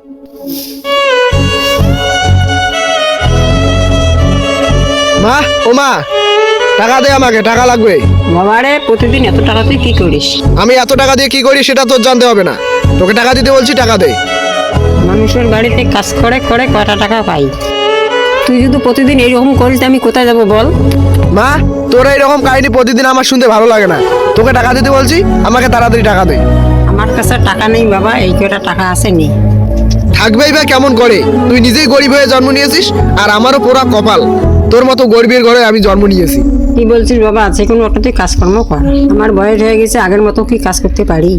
মা, ও মা, টাকা দে, আমাকে টাকা লাগবে। বাবারে, প্রতিদিন এত টাকা তুই কি করিস? আমি এত টাকা দিয়ে কি করি সেটা তোর জানতে হবে না। তোকে টাকা দিতে বলছি, টাকা দে। মানুষের বাড়িতে কাজ করে করে কয়টা টাকা পাই? তুই যদি প্রতিদিন এইরকম করিস আমি কোথায় যাবো বল? মা, তোর এইরকম কাহিনী প্রতিদিন আমার শুনতে ভালো লাগে না। তোকে টাকা দিতে বলছি, আমাকে তাড়াতাড়ি টাকা দে। আমার কাছে টাকা নেই বাবা, এই কয়টা টাকা আছে নি। থাকবেই বা কেমন করে? তুই নিজেই গরিব হয়ে জন্ম নিয়েছিস, আর আমারও পোড়া কপাল, তোর মতো গরিবের ঘরে আমি জন্ম নিয়েছি। কি বলছিস বাবা? যে কোনো একটা তুই কাজকর্ম কর। আমার বয়স হয়ে গেছে, আগের মতো কি কাজ করতে পারি?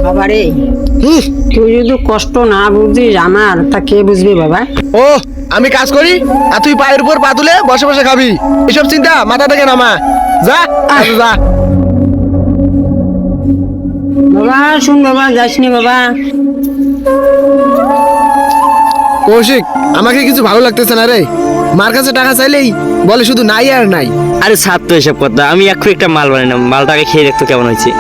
বাবারে, তুই যদি কষ্ট না বুঝিস আমার, তা কে বুঝবি বাবা? ও, আমি কাজ করি আর তুই পায়ের উপর পা তুলে বসে বসে খাবি, এসব চিন্তা মাথা থেকে নামা। যা যা। বাবা শুন বাবা, যাস নি বাবা। কৌশিক, আমাকে কিছু ভালো লাগতেছে না রে। মার কাছে টাকা চাইলেই বলে শুধু নাই আর নাই। আরে ছাড় তো এসব কথা, আমি এক্ষুনি একটা মাল বানাইলাম, মালটাকে খেয়ে দেখতো কেমন হয়েছে।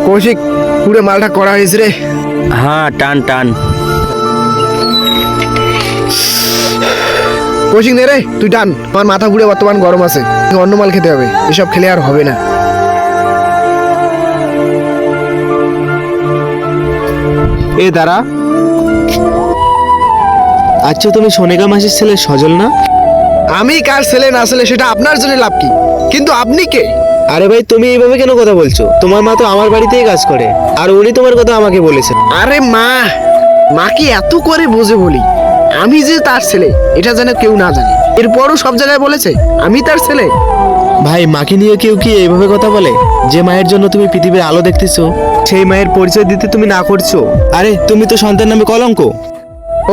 কৌশিক, পুরো মালটা করা হয়েছে রে। হ্যাঁ, টান টান। কৌশিক নে রে, তুই টান। আমার মাথা ঘুরে বর্তমান গরম আছে, অন্য মাল খেতে হবে, এসব খেলে আর হবে না। এ দাঁড়া, আচ্ছা তুমি সোনেগা মাসির ছেলে সজল না? আমি কার ছেলে না ছেলে সেটা আপনার জন্য লাভ কি? কিন্তু আপনি কে? আরে ভাই, তুমি এইভাবে কেন কথা বলছো? তোমার মা তো আমার বাড়িতেই কাজ করে, আর উনি তোমার কথা আমাকে বলেছেন। আরে মা, মাকে এত করে বোঝে বলি আমি যে তার ছেলে, এটা যেন কেউ না জানে। এরপরও সব জায়গায় বলেছে আমি তার ছেলে। ভাই, মাকে নিয়ে কেউ কি এইভাবে কথা বলে? যে মায়ের জন্য তুমি পৃথিবীর আলো দেখতেছো, সেই মায়ের পরিচয় দিতে তুমি না করছো। আরে তুমি তো সন্তান নামে কলঙ্ক।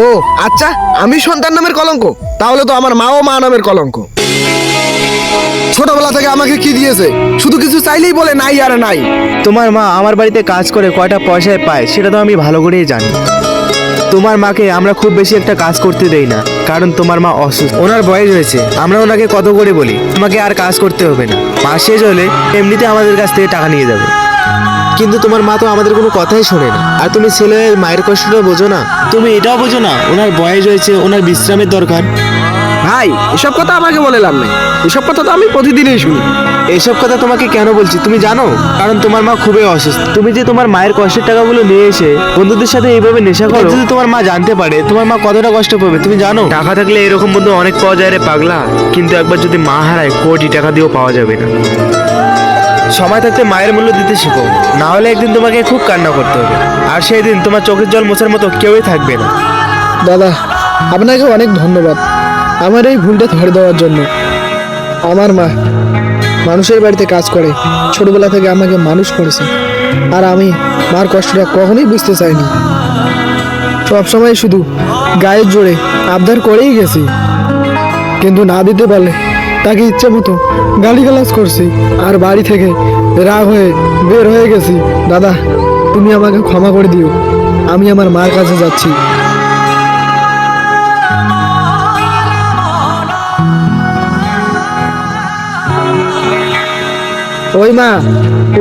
ও আচ্ছা, আমি সন্তান নামের কলঙ্ক? তাহলে তো আমার মাও মা নামের কলঙ্ক। ছোটবেলা থেকে আমাকে কি দিয়েছে? শুধু কিছু চাইলেই বলে নাই আর নাই। তোমার মা আমার বাড়িতে কাজ করে কয়টা পয়সায় পায় সেটা তো আমি ভালো করেই জানি। তোমার মাকে আমরা খুব বেশি একটা কাজ করতে দেই না, কারণ তোমার মা অসুস্থ, ওনার বয়স হয়েছে। আমরা ওনাকে কত করে বলি আমাকে আর কাজ করতে হবে না, মাস শেষ হলে এমনিতে আমাদের কাছ থেকে টাকা নিয়ে যাবে। কিন্তু তোমার মা তো আমাদের কোনো কথাই শোনে না। আর তুমি ছেলের মায়ের কষ্টটা বোঝো না? তুমি এটাও বোঝো না ওনার বয়স হয়েছে, ওনার বিশ্রামের দরকার। ভাই, এসব কথা আমাকে বলে লাভ নেই, এসব কথা তো আমি প্রতিদিনই শুনি। এইসব কথা তোমাকে কেন বলছি তুমি জানো? কারণ তোমার মা খুবই অসুস্থ। তুমি যে তোমার মায়ের কষ্টের টাকাগুলো নিয়ে এসে বন্ধুদের সাথে এইভাবে নেশা করো, যদি তোমার মা জানতে পারে তোমার মা কতটা কষ্ট পাবে তুমি জানো? টাকা থাকলে এরকম বন্ধু অনেক পাওয়া যায় রে পাগলা, কিন্তু একবার যদি মা হারায় কোটি টাকা দিয়েও পাওয়া যাবে না। সময় থাকতে মায়ের মূল্য দিতে শিখো, না হলে একদিন তোমাকে খুব কান্না করতে হবে, আর সেই দিন তোমার চোখের জল মোছার মতো কেউই থাকবে না। দাদা, আপনাকে অনেক ধন্যবাদ আমার এই ভুলটা ধরে দেওয়ার জন্য। আমার মা মানুষের বাড়িতে কাজ করে, ছোটবেলা থেকে আমাকে মানুষ করেছে, আর আমি মার কষ্টটা কখনোই বুঝতে চাইনি। সবসময় শুধু গায়ের জোরে আবদার করেই গেছি, কিন্তু না দিতে পারলে তাকে ইচ্ছে মতো গালিগালাজ করছি, আর বাড়ি থেকে রাগ হয়ে বের হয়ে গেছি। দাদা, তুমি আমাকে ক্ষমা করে দিও, আমি আমার মার কাছে যাচ্ছি। ওই মা,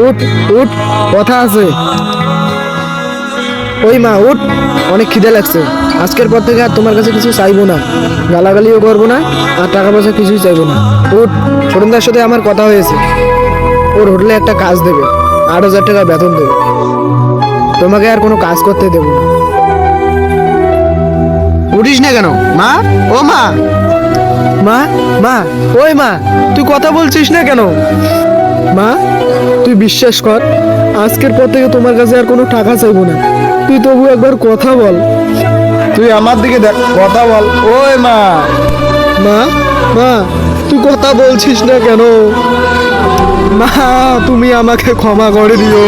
উঠ উঠ, কথা আছে। ওই মা উঠ, অনেক খিদে লাগছে। আজকের পর থেকে আর তোমার কাছে কিছু চাইবো না, গালাগালিও করবো না, আর টাকা পয়সা কিছুই চাইবো না। উঠ, ছোটনদার সাথে আমার কথা হয়েছে, ওর হোটেলে একটা কাজ দেবে, 8,000 টাকা বেতন দেবে। তোমাকে আর কোনো কাজ করতে দেবো না। উঠিস না কেন মা? ও মা, মা মা, ওই মা, তুই কথা বলছিস না কেন? মা, তুই বিশ্বাস কর, আজকের পর থেকে তোমার কাছে আর কোনো টাকা চাইবো না। তুই তবু একবার কথা বল। তুই আমার দিকে দেখ, কথা বল। ওই মা, মা মা, তুই কথা বলছিস না কেন? মা, তুমি আমাকে ক্ষমা করে দিও।